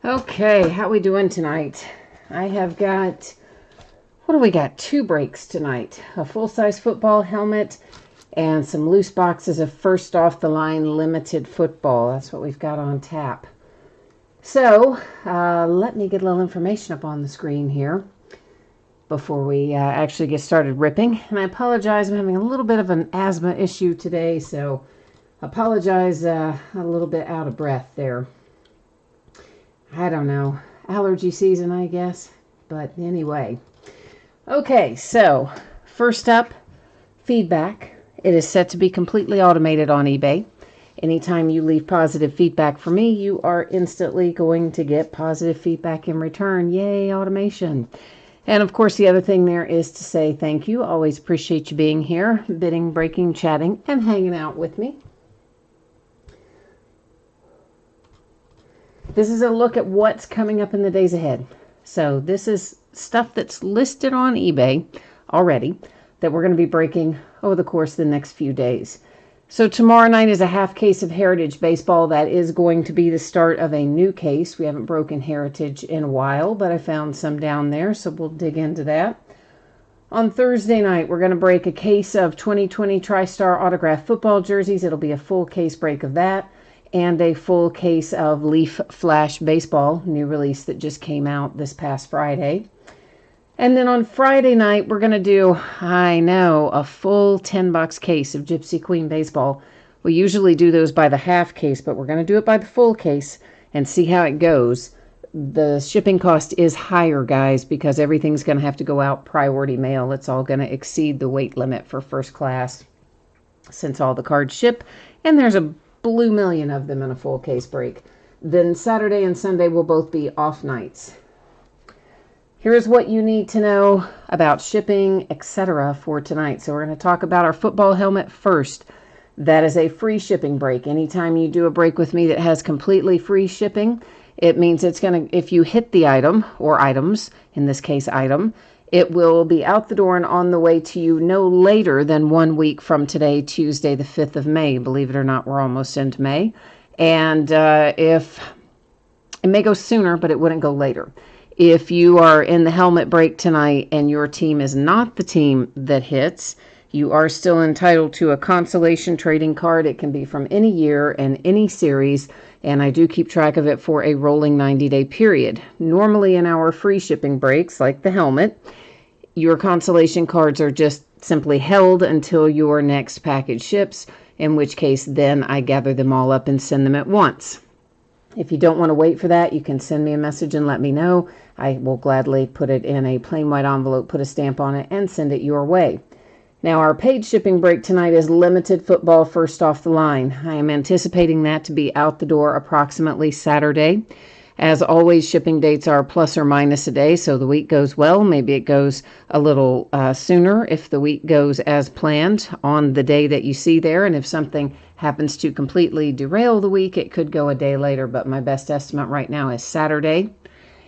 Okay, how we doing tonight? I have got, what do we got? 2 breaks tonight. A full-size football helmet and some loose boxes of first off the line limited football. That's what we've got on tap. So, let me get a little information up on the screen here before we actually get started ripping. And I apologize, I'm having a little bit of an asthma issue today, so apologize a little bit out of breath there. I don't know, allergy season, I guess. But anyway. Okay, so first up, feedback. It is set to be completely automated on eBay. Anytime you leave positive feedback for me, you are instantly going to get positive feedback in return. Yay, automation. And of course, the other thing there is to say thank you. Always appreciate you being here, bidding, breaking, chatting, and hanging out with me. This is a look at what's coming up in the days ahead. So this is stuff that's listed on eBay already that we're going to be breaking over the course of the next few days. So tomorrow night is a half case of Heritage Baseball. That is going to be the start of a new case. We haven't broken Heritage in a while, but I found some down there, so we'll dig into that. On Thursday night, we're going to break a case of 2020 TriStar autographed football jerseys. It'll be a full case break of that. And a full case of Leaf Flash Baseball, new release that just came out this past Friday. And then on Friday night, we're going to do, I know, a full 10-box case of Gypsy Queen Baseball. We usually do those by the half case, but we're going to do it by the full case and see how it goes. The shipping cost is higher, guys, because everything's going to have to go out priority mail. It's all going to exceed the weight limit for first class since all the cards ship. And there's a blue million of them in a full case break. Then Saturday and Sunday will both be off nights. Here's what you need to know about shipping, etc. for tonight. So we're going to talk about our football helmet first. That is a free shipping break. Anytime you do a break with me that has completely free shipping, it means it's going to, if you hit the item or items, in this case item, it will be out the door and on the way to you no later than 1 week from today, Tuesday, the 5th of May. Believe it or not, we're almost into May. And if it may go sooner, but it wouldn't go later. If you are in the helmet break tonight and your team is not the team that hits, you are still entitled to a consolation trading card. It can be from any year and any series, and I do keep track of it for a rolling 90-day period. Normally in our free shipping breaks, like the helmet, your consolation cards are just simply held until your next package ships, in which case then I gather them all up and send them at once. If you don't want to wait for that, you can send me a message and let me know. I will gladly put it in a plain white envelope, put a stamp on it, and send it your way. Now, our paid shipping break tonight is limited football first off the line. I am anticipating that to be out the door approximately Saturday. As always, shipping dates are plus or minus a day, so the week goes well. Maybe it goes a little sooner if the week goes as planned on the day that you see there. And if something happens to completely derail the week, it could go a day later, but my best estimate right now is Saturday.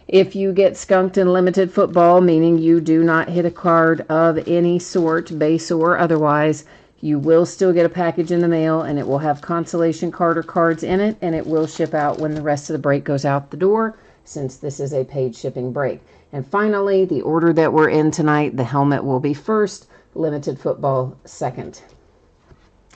If you get skunked in limited football, meaning you do not hit a card of any sort, base or otherwise, you will still get a package in the mail, and it will have consolation card or cards in it, and it will ship out when the rest of the break goes out the door, since this is a paid shipping break. And finally, the order that we're in tonight, the helmet will be first, limited football second.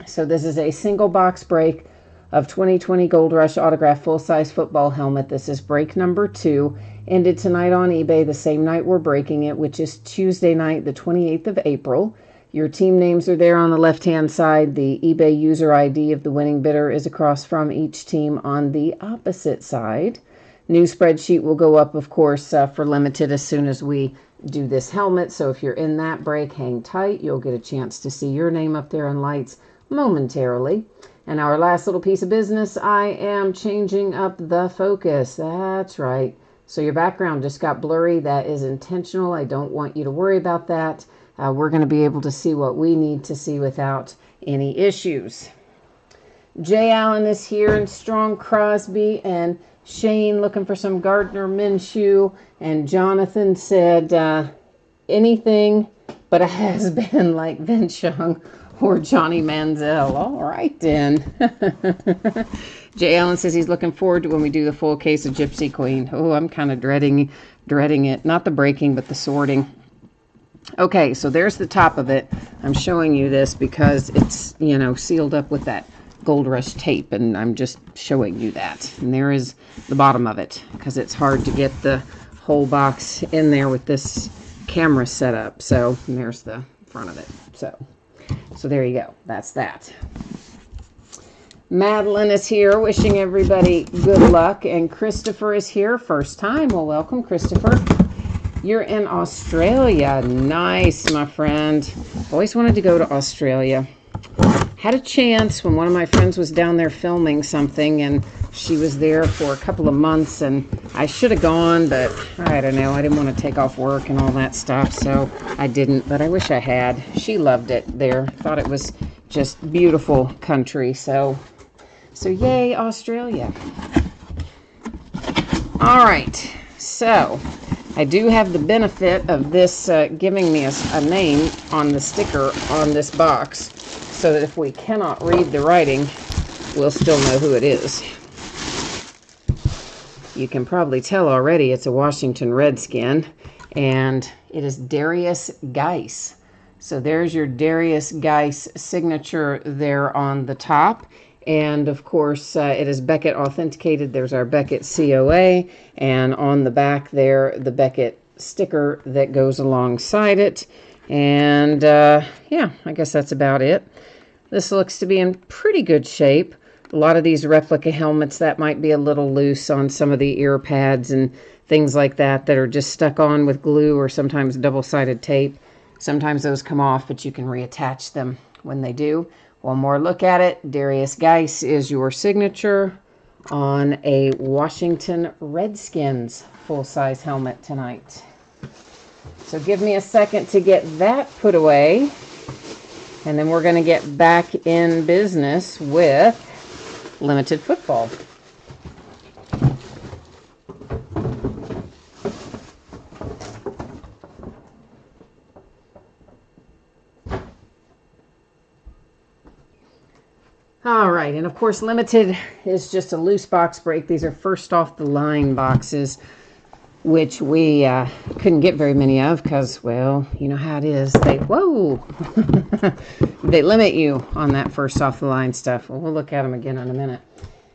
So this is a single box break of 2020 Gold Rush autograph full-size football helmet. This is break number 2. Ended tonight on eBay, the same night we're breaking it, which is Tuesday night, the 28th of April. Your team names are there on the left-hand side. The eBay user ID of the winning bidder is across from each team on the opposite side. New spreadsheet will go up, of course, for limited as soon as we do this helmet. So if you're in that break, hang tight. You'll get a chance to see your name up there in lights momentarily. And our last little piece of business, I am changing up the focus. That's right. So your background just got blurry. That is intentional. I don't want you to worry about that. We're going to be able to see what we need to see without any issues. Jay Allen is here, and Strong Crosby, and Shane looking for some Gardner Minshew, and Jonathan said anything but a has-been like Vince Young or Johnny Manziel. All right, then. Jay Allen says he's looking forward to when we do the full case of Gypsy Queen. Oh, I'm kind of dreading it. Not the breaking, but the sorting. Okay, so there's the top of it. I'm showing you this because it's, you know, sealed up with that Gold Rush tape, and I'm just showing you that. And there is the bottom of it, because it's hard to get the whole box in there with this camera set up. So there's the front of it. So there you go. That's that. Madeline is here wishing everybody good luck, and Christopher is here first time. Well, welcome, Christopher. You're in Australia. Nice, my friend. Always wanted to go to Australia. Had a chance when one of my friends was down there filming something, and she was there for a couple of months, and I should have gone, but I don't know. I didn't want to take off work and all that stuff, so I didn't, but I wish I had. She loved it there. Thought it was just beautiful country, so yay, Australia. All right, so I do have the benefit of this giving me a name on the sticker on this box, so that if we cannot read the writing, we'll still know who it is. You can probably tell already it's a Washington Redskin, and it is Darius Geis. So there's your Darius Geis signature there on the top. And of course, it is Beckett authenticated. There's our Beckett COA, and on the back there, the Beckett sticker that goes alongside it. And yeah, I guess that's about it. This looks to be in pretty good shape. A lot of these replica helmets, that might be a little loose on some of the ear pads and things like that are just stuck on with glue or sometimes double-sided tape. Sometimes those come off, but you can reattach them when they do. One more look at it. Darius Geis is your signature on a Washington Redskins full-size helmet tonight. So give me a second to get that put away, and then we're going to get back in business with limited football. All right, and of course limited is just a loose box break. These are first off the line boxes, which we couldn't get very many of because, well, you know how it is. They limit you on that first off the line stuff. Well, we'll look at them again in a minute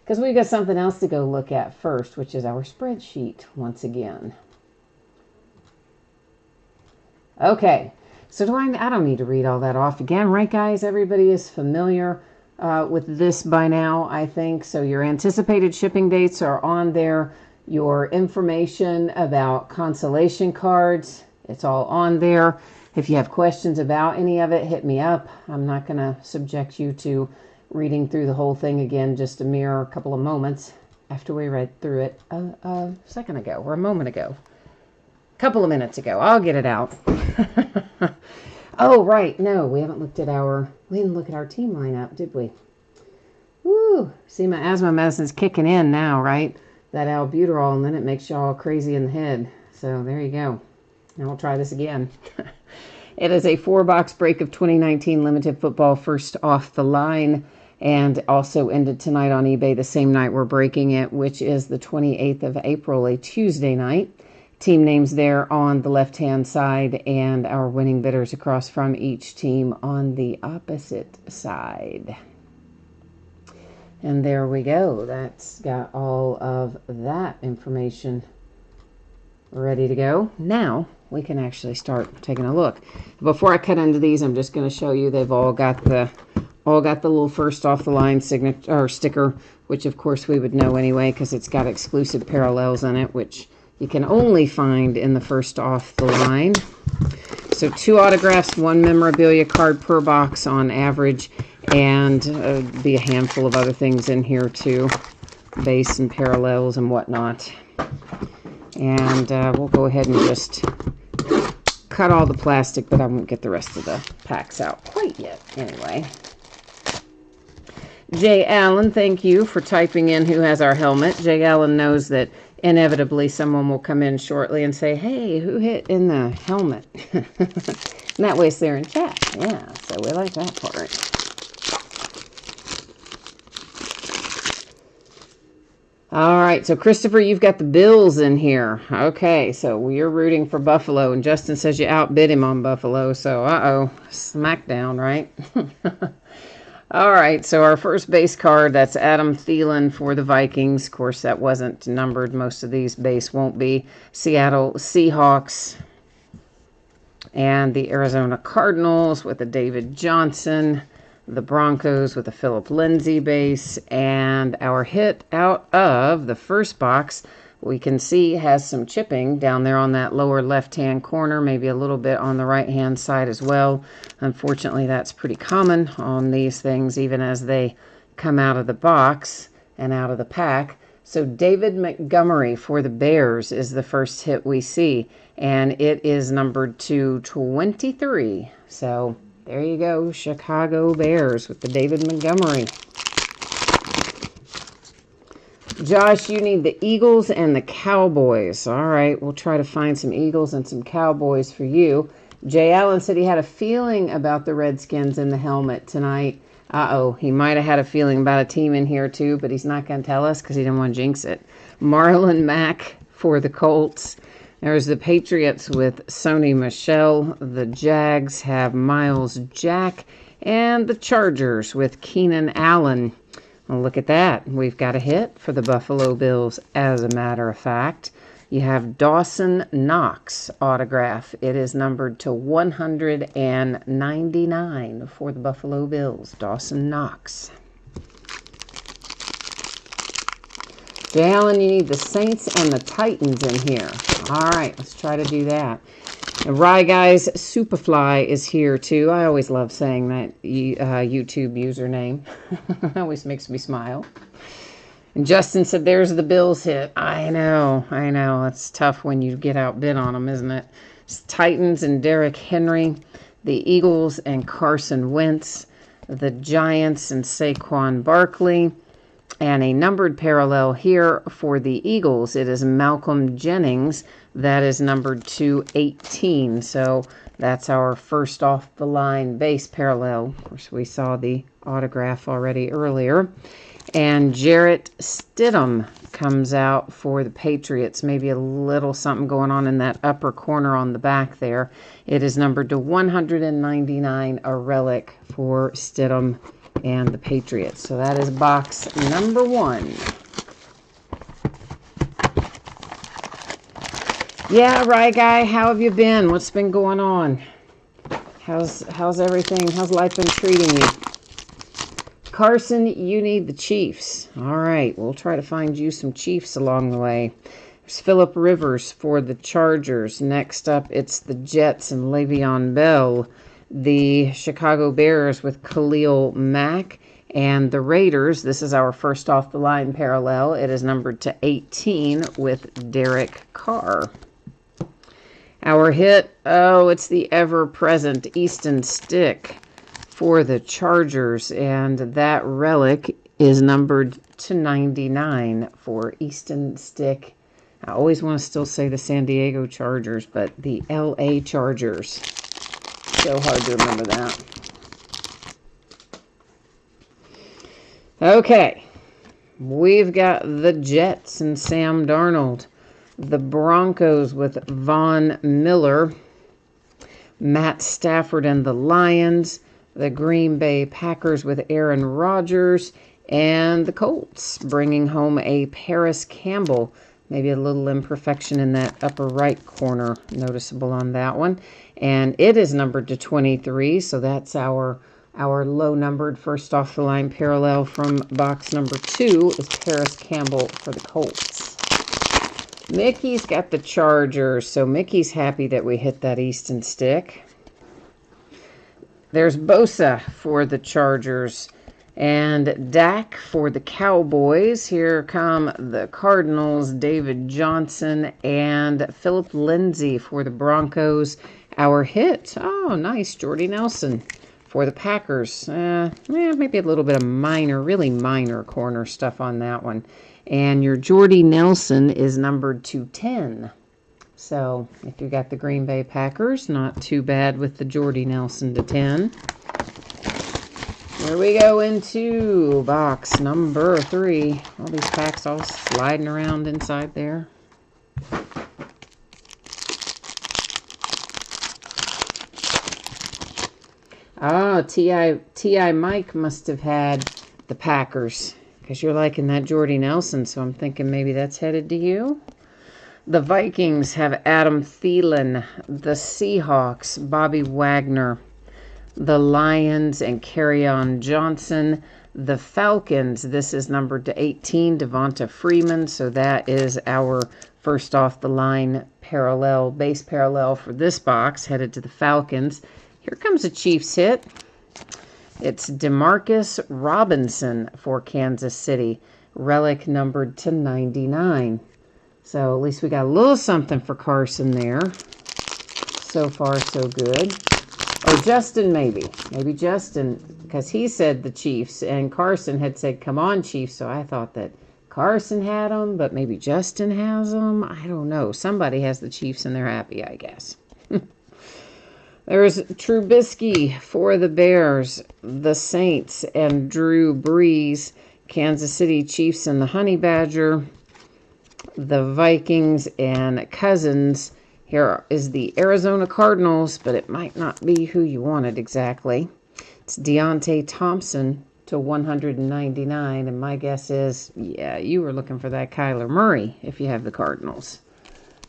because we've got something else to go look at first, which is our spreadsheet once again. Okay, so I don't need to read all that off again, right, guys? Everybody is familiar with this by now, I think. So your anticipated shipping dates are on there. Your information about consolation cards, it's all on there. If you have questions about any of it, hit me up. I'm not going to subject you to reading through the whole thing again, just a mere couple of moments after we read through it a second ago or a moment ago. A couple of minutes ago. I'll get it out. Oh, right. No, we didn't look at our team lineup, did we? Woo! See, my asthma medicine's kicking in now, right? That albuterol, and then it makes you all crazy in the head. So there you go. Now we'll try this again. It is a 4-box break of 2019 limited football first off the line, and also ended tonight on eBay the same night we're breaking it, which is the 28th of April, a Tuesday night. Team names there on the left-hand side, and our winning bidders across from each team on the opposite side. And there we go. That's got all of that information ready to go. Now we can actually start taking a look. Before I cut into these, I'm just going to show you they've all got the little first off the line signature or sticker, which of course we would know anyway because it's got exclusive parallels in it, which you can only find in the first off the line. So 2 autographs, 1 memorabilia card per box on average, and be a handful of other things in here too, base and parallels and whatnot. And we'll go ahead and just cut all the plastic, but I won't get the rest of the packs out quite yet anyway. Jay Allen, thank you for typing in who has our helmet. Jay Allen knows that inevitably someone will come in shortly and say, hey, who hit in the helmet? And that way it's there in chat. Yeah, so we like that part. All right, so Christopher, you've got the Bills in here. Okay, so we're rooting for Buffalo, and Justin says you outbid him on Buffalo, so smackdown, right? All right, so our first base card, that's Adam Thielen for the Vikings. Of course, that wasn't numbered. Most of these base won't be. Seattle Seahawks and the Arizona Cardinals with the David Johnson. The Broncos with a Philip Lindsay base, and our hit out of the first box, we can see has some chipping down there on that lower left-hand corner, maybe a little bit on the right-hand side as well. Unfortunately, that's pretty common on these things, even as they come out of the box and out of the pack. So David Montgomery for the Bears is the first hit we see, and it is numbered to 23. So there you go, Chicago Bears with the David Montgomery. Josh, you need the Eagles and the Cowboys. All right, we'll try to find some Eagles and some Cowboys for you. Jay Allen said he had a feeling about the Redskins in the helmet tonight. He might have had a feeling about a team in here too, but he's not going to tell us because he didn't want to jinx it. Marlon Mack for the Colts. There's the Patriots with Sony Michel. The Jags have Miles Jack. And the Chargers with Keenan Allen. Well, look at that. We've got a hit for the Buffalo Bills, as a matter of fact. You have Dawson Knox autograph. It is numbered to 199 for the Buffalo Bills. Dawson Knox. Jay Allen, you need the Saints and the Titans in here. All right, let's try to do that. And Rye Guys Superfly is here too. I always love saying that YouTube username. It always makes me smile. And Justin said, there's the Bills hit. I know. It's tough when you get outbid on them, isn't it? It's Titans and Derrick Henry. The Eagles and Carson Wentz. The Giants and Saquon Barkley. And a numbered parallel here for the Eagles. It is Malcolm Jennings. That is numbered to 18. So that's our first off the line base parallel. Of course, we saw the autograph already earlier. And Jarrett Stidham comes out for the Patriots. Maybe a little something going on in that upper corner on the back there. It is numbered to 199, a relic for Stidham and the Patriots. So that is box number 1. Yeah, Rye Guy, how have you been? What's been going on? How's everything? How's life been treating you? Carson, you need the Chiefs. All right, we'll try to find you some Chiefs along the way. There's Phillip Rivers for the Chargers. Next up, it's the Jets and Le'Veon Bell. The Chicago Bears with Khalil Mack. And the Raiders, this is our first off the line parallel. It is numbered to 18 with Derek Carr. Our hit, it's the ever-present Easton Stick for the Chargers. And that relic is numbered to 99 for Easton Stick. I always want to still say the San Diego Chargers, but the LA Chargers. So hard to remember that. Okay, we've got the Jets and Sam Darnold. The Broncos with Von Miller. Matt Stafford and the Lions. The Green Bay Packers with Aaron Rodgers. And the Colts bringing home a Paris Campbell. Maybe a little imperfection in that upper right corner, noticeable on that one. And it is numbered to 23, so that's our low-numbered first off-the-line parallel from box number 2 is Paris Campbell for the Colts. Mickey's got the Chargers, so Mickey's happy that we hit that Easton Stick. There's Bosa for the Chargers. And Dak for the Cowboys. Here come the Cardinals, David Johnson, and Philip Lindsay for the Broncos. Our hit, nice, Jordy Nelson for the Packers. Maybe a little bit of really minor corner stuff on that one. And your Jordy Nelson is numbered to 10. So if you got the Green Bay Packers, not too bad with the Jordy Nelson to 10. Here we go into box number 3. All these packs all sliding around inside there. Oh, T.I. Mike must have had the Packers, because you're liking that Jordy Nelson, so I'm thinking maybe that's headed to you. The Vikings have Adam Thielen. The Seahawks, Bobby Wagner. The Lions and Kerryon Johnson. The Falcons, this is numbered to 18, Devonta Freeman, so that is our first off the line parallel, base parallel for this box, headed to the Falcons. Here comes a Chiefs hit. It's DeMarcus Robinson for Kansas City, relic numbered to 99. So at least we got a little something for Carson there. So far, so good. Oh, Justin maybe. Maybe Justin, because he said the Chiefs, and Carson had said, come on, Chiefs. So I thought that Carson had them, but maybe Justin has them. I don't know. Somebody has the Chiefs, and they're happy, I guess. There's Trubisky for the Bears, the Saints, and Drew Brees, Kansas City Chiefs, and the Honey Badger, the Vikings, and Cousins. Here is the Arizona Cardinals, but it might not be who you wanted exactly. It's Deontay Thompson to 199, and my guess is, yeah, you were looking for that Kyler Murray if you have the Cardinals.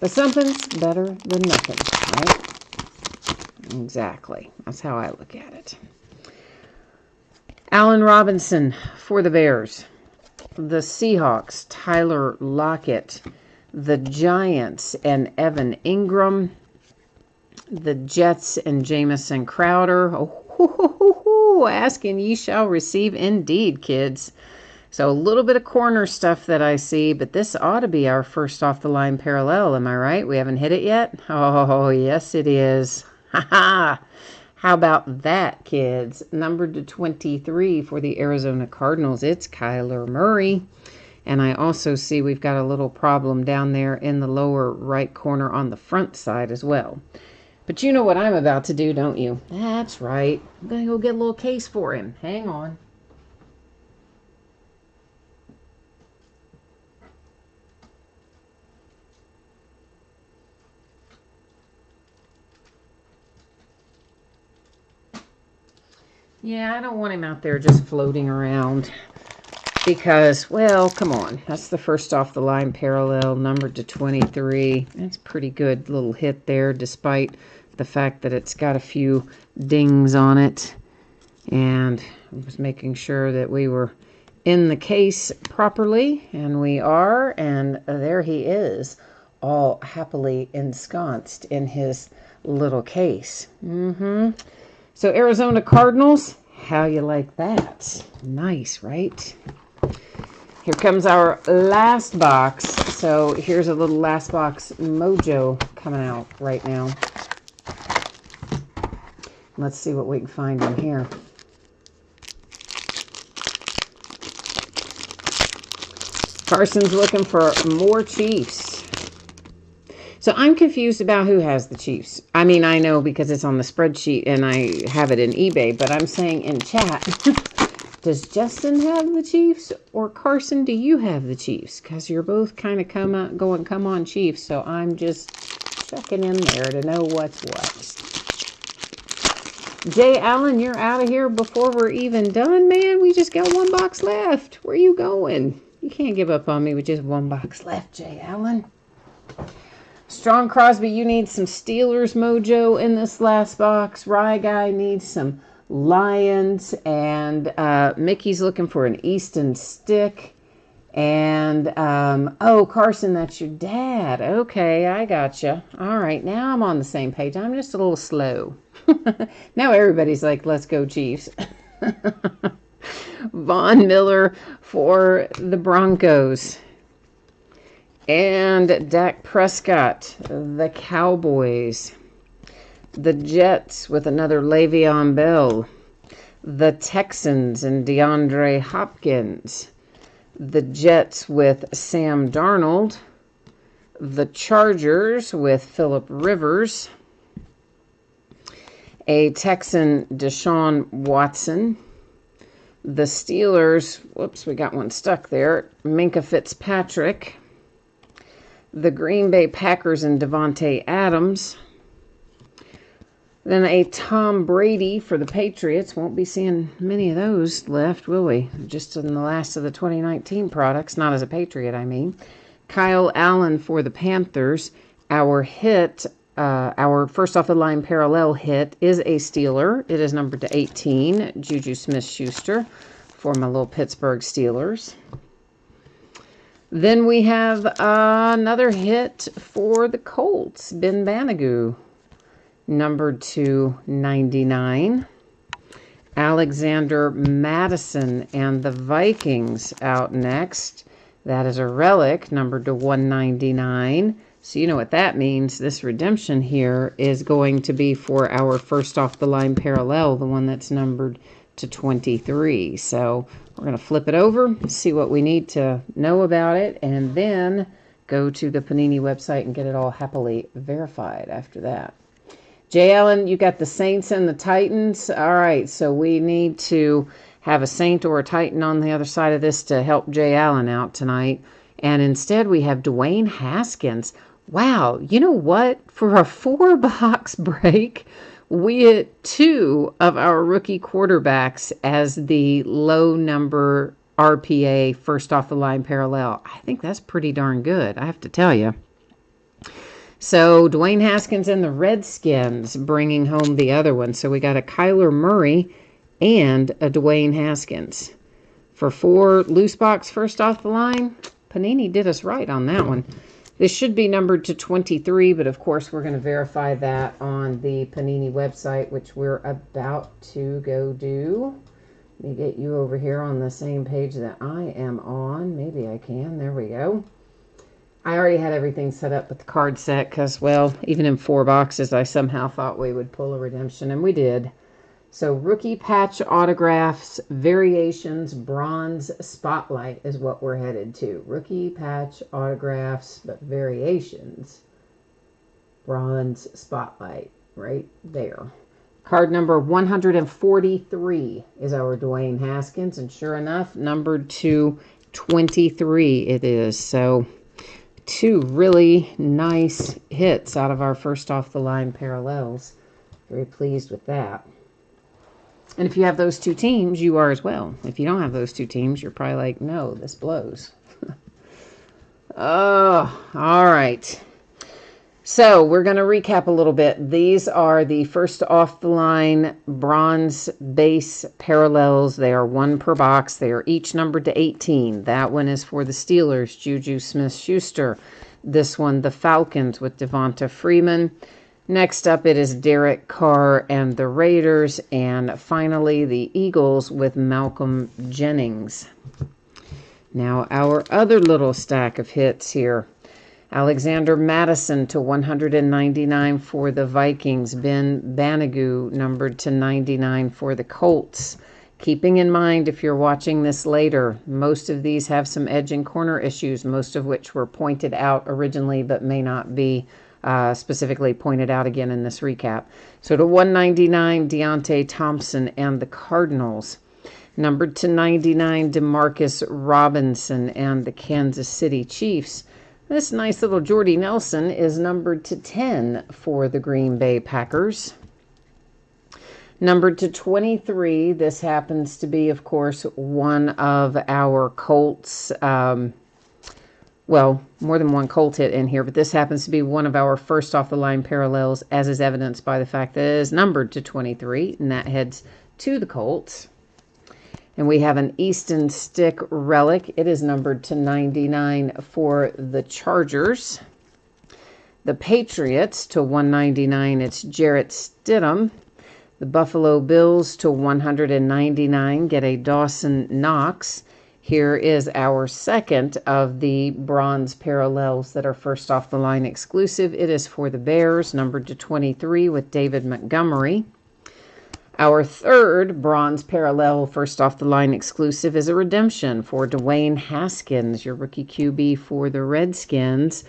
But something's better than nothing, right? Exactly. That's how I look at it. Allen Robinson for the Bears. The Seahawks, Tyler Lockett. The Giants and Evan Ingram. The Jets and Jamison Crowder. Oh, asking ye shall receive indeed, kids. So a little bit of corner stuff that I see, but this ought to be our first off the line parallel. Am I right? We haven't hit it yet? Oh, yes, it is. Ha ha. How about that, kids? Numbered to 23 for the Arizona Cardinals. It's Kyler Murray. And I also see we've got a little problem down there in the lower right corner on the front side as well. But you know what I'm about to do, don't you? That's right. I'm going to go get a little case for him. Hang on. Yeah, I don't want him out there just floating around. Because, well, come on. That's the first off the line parallel, numbered to 23. That's a pretty good little hit there, despite the fact that it's got a few dings on it. And I was making sure that we were in the case properly, and we are. And there he is, all happily ensconced in his little case. So Arizona Cardinals, how you like that? Nice, right? Here comes our last box. So here's a little last box mojo coming out right now. Let's see what we can find in here. Carson's looking for more Chiefs. So I'm confused about who has the Chiefs. I mean, I know because it's on the spreadsheet and I have it in eBay, but I'm saying in chat, does Justin have the Chiefs, or Carson, do you have the Chiefs? Because you're both kind of come on Chiefs, so I'm just checking in there to know what's what. Jay Allen, you're out of here before we're even done, man. We just got one box left. Where are you going? You can't give up on me with just one box left, Jay Allen. Strong Crosby, you need some Steelers mojo in this last box. Rye Guy needs some Lions, and Mickey's looking for an Easton stick. And, oh, Carson, that's your dad. Okay, I gotcha. All right, now I'm on the same page. I'm just a little slow. Now everybody's like, let's go Chiefs. Von Miller for the Broncos. And Dak Prescott, the Cowboys. The Jets with another Le'Veon Bell. The Texans and DeAndre Hopkins. The Jets with Sam Darnold. The Chargers with Phillip Rivers. A Texan, Deshaun Watson. The Steelers, whoops, we got one stuck there. Minka Fitzpatrick. The Green Bay Packers and Devontae Adams. Then a Tom Brady for the Patriots. Won't be seeing many of those left, will we? Just in the last of the 2019 products. Not as a Patriot, I mean. Kyle Allen for the Panthers. Our hit, our first off the line parallel hit is a Steeler. It is numbered to 18. Juju Smith-Schuster for my little Pittsburgh Steelers. Then we have another hit for the Colts. Ben Banagoo. Numbered to 99. Alexander Madison and the Vikings out next. That is a relic, numbered to 199. So you know what that means. This redemption here is going to be for our first off the line parallel, the one that's numbered to 23. So we're going to flip it over, see what we need to know about it, and then go to the Panini website and get it all happily verified after that. Jay Allen, you got the Saints and the Titans. All right, so we need to have a Saint or a Titan on the other side of this to help Jay Allen out tonight. And instead we have Dwayne Haskins. Wow, you know what? For a 4-box break, we hit 2 of our rookie quarterbacks as the low number RPA first off the line parallel. I think that's pretty darn good, I have to tell you. So Dwayne Haskins and the Redskins bringing home the other one. So we got a Kyler Murray and a Dwayne Haskins. For 4 loose box first off the line, Panini did us right on that one. This should be numbered to 23, but of course we're going to verify that on the Panini website, which we're about to go do. Let me get you over here on the same page that I am on. Maybe I can. There we go. I already had everything set up with the card set because, well, even in 4 boxes, I somehow thought we would pull a redemption, and we did. So rookie patch autographs, variations, bronze spotlight is what we're headed to. Rookie patch autographs, but variations, bronze spotlight right there. Card number 143 is our Dwayne Haskins, and sure enough, numbered to 23 it is. So 2 really nice hits out of our first off the line parallels. Very pleased with that. And if you have those 2 teams, you are as well. If you don't have those 2 teams, you're probably like, no, this blows. Oh, all right. So we're going to recap a little bit. These are the first off the line bronze base parallels. They are 1 per box. They are each numbered to 18. That one is for the Steelers, Juju Smith-Schuster. This one, the Falcons with Devonta Freeman. Next up, it is Derek Carr and the Raiders. And finally, the Eagles with Malcolm Jennings. Now, our other little stack of hits here. Alexander Madison to 199 for the Vikings. Ben Banagoo numbered to 99 for the Colts. Keeping in mind, if you're watching this later, most of these have some edge and corner issues, most of which were pointed out originally but may not be specifically pointed out again in this recap. So to 199, Deontay Thompson and the Cardinals. Numbered to 99, Demarcus Robinson and the Kansas City Chiefs. This nice little Jordy Nelson is numbered to 10 for the Green Bay Packers. Numbered to 23, this happens to be, of course, one of our Colts. Well, more than one Colt hit in here, but this happens to be one of our first off the line parallels, as is evidenced by the fact that it is numbered to 23, and that heads to the Colts. And we have an Easton Stick relic. It is numbered to 99 for the Chargers. The Patriots to 199, it's Jarrett Stidham. The Buffalo Bills to 199 get a Dawson Knox. Here is our second of the bronze parallels that are first off the line exclusive. It is for the Bears, numbered to 23 with David Montgomery. Our third bronze parallel first off the line exclusive is a redemption for Dwayne Haskins, your rookie QB for the Redskins.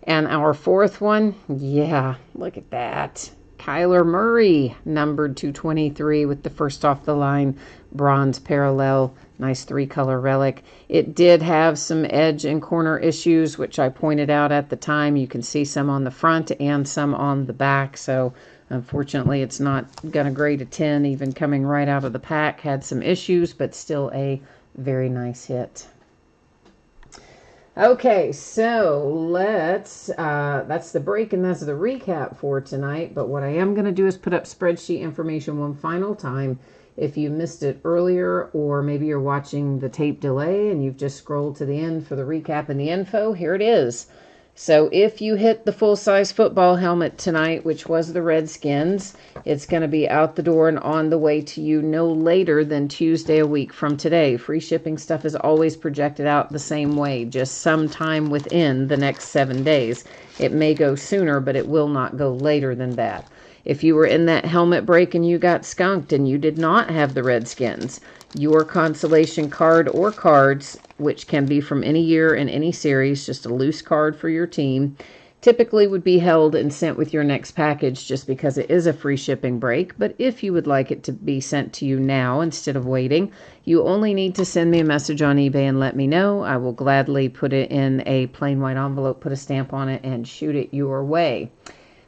And our fourth one, yeah, look at that. Kyler Murray, numbered to 23 with the first off the line bronze parallel. Nice 3-color relic. It did have some edge and corner issues, which I pointed out at the time. You can see some on the front and some on the back. So unfortunately, it's not going to grade a 10, even coming right out of the pack. Had some issues, but still a very nice hit. Okay, so that's the break and that's the recap for tonight. But what I am going to do is put up spreadsheet information one final time. If you missed it earlier, or maybe you're watching the tape delay and you've just scrolled to the end for the recap and the info, here it is. So if you hit the full-size football helmet tonight, which was the Redskins, it's going to be out the door and on the way to you no later than Tuesday a week from today. Free shipping stuff is always projected out the same way, just sometime within the next 7 days. It may go sooner, but it will not go later than that. If you were in that helmet break and you got skunked and you did not have the Redskins, your consolation card or cards, which can be from any year and any series, just a loose card for your team, typically would be held and sent with your next package just because it is a free shipping break. But if you would like it to be sent to you now instead of waiting, you only need to send me a message on eBay and let me know. I will gladly put it in a plain white envelope, put a stamp on it, and shoot it your way.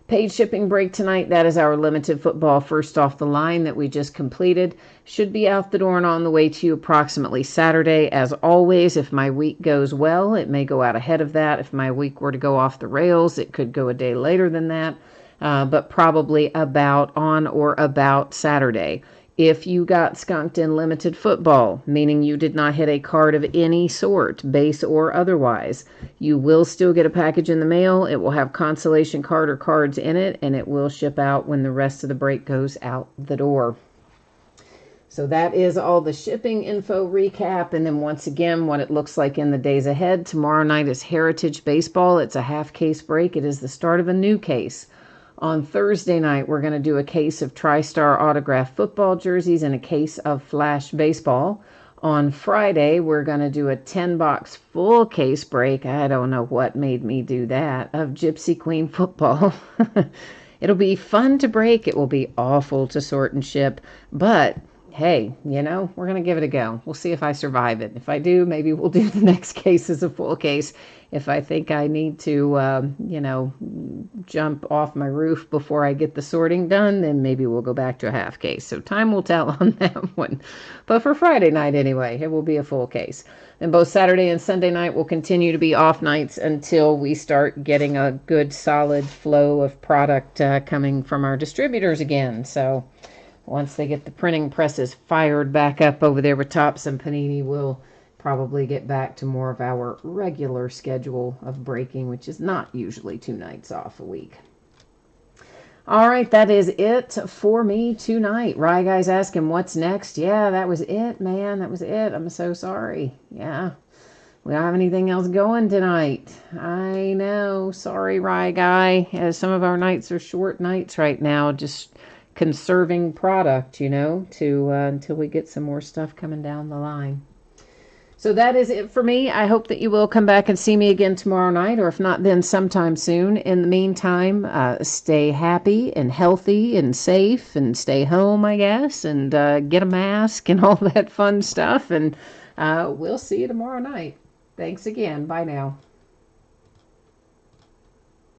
Paid shipping break tonight, that is our limited football first off the line that we just completed. Should be out the door and on the way to you approximately Saturday. As always, if my week goes well, it may go out ahead of that. If my week were to go off the rails, it could go a day later than that, but probably about on or about Saturday. If you got skunked in limited football, meaning you did not hit a card of any sort, base or otherwise, you will still get a package in the mail. It will have consolation card or cards in it, and it will ship out when the rest of the break goes out the door. So that is all the shipping info recap. And then once again, what it looks like in the days ahead. Tomorrow night is Heritage Baseball. It's a half case break. It is the start of a new case. On Thursday night, we're going to do a case of TriStar autographed football jerseys and a case of Flash baseball. On Friday, we're going to do a 10-box full case break. I don't know what made me do that, of Gypsy Queen football. It'll be fun to break. It will be awful to sort and ship. But hey, we're going to give it a go. We'll see if I survive it. If I do, maybe we'll do the next case as a full case. If I think I need to, jump off my roof before I get the sorting done, then maybe we'll go back to a half case. So time will tell on that one. But for Friday night anyway, it will be a full case. And both Saturday and Sunday night will continue to be off nights until we start getting a good solid flow of product coming from our distributors again. So once they get the printing presses fired back up over there with Topps and Panini, we'll probably get back to more of our regular schedule of breaking, which is not usually 2 nights off a week. All right, that is it for me tonight. Rye Guy's asking what's next. Yeah, that was it, man. That was it. I'm so sorry. Yeah, we don't have anything else going tonight. I know. Sorry, Rye Guy. Some of our nights are short nights right now, just conserving product, until we get some more stuff coming down the line. So that is it for me. I hope that you will come back and see me again tomorrow night, or if not, then sometime soon. In the meantime, stay happy and healthy and safe and stay home, I guess, and get a mask and all that fun stuff. And we'll see you tomorrow night. Thanks again. Bye now.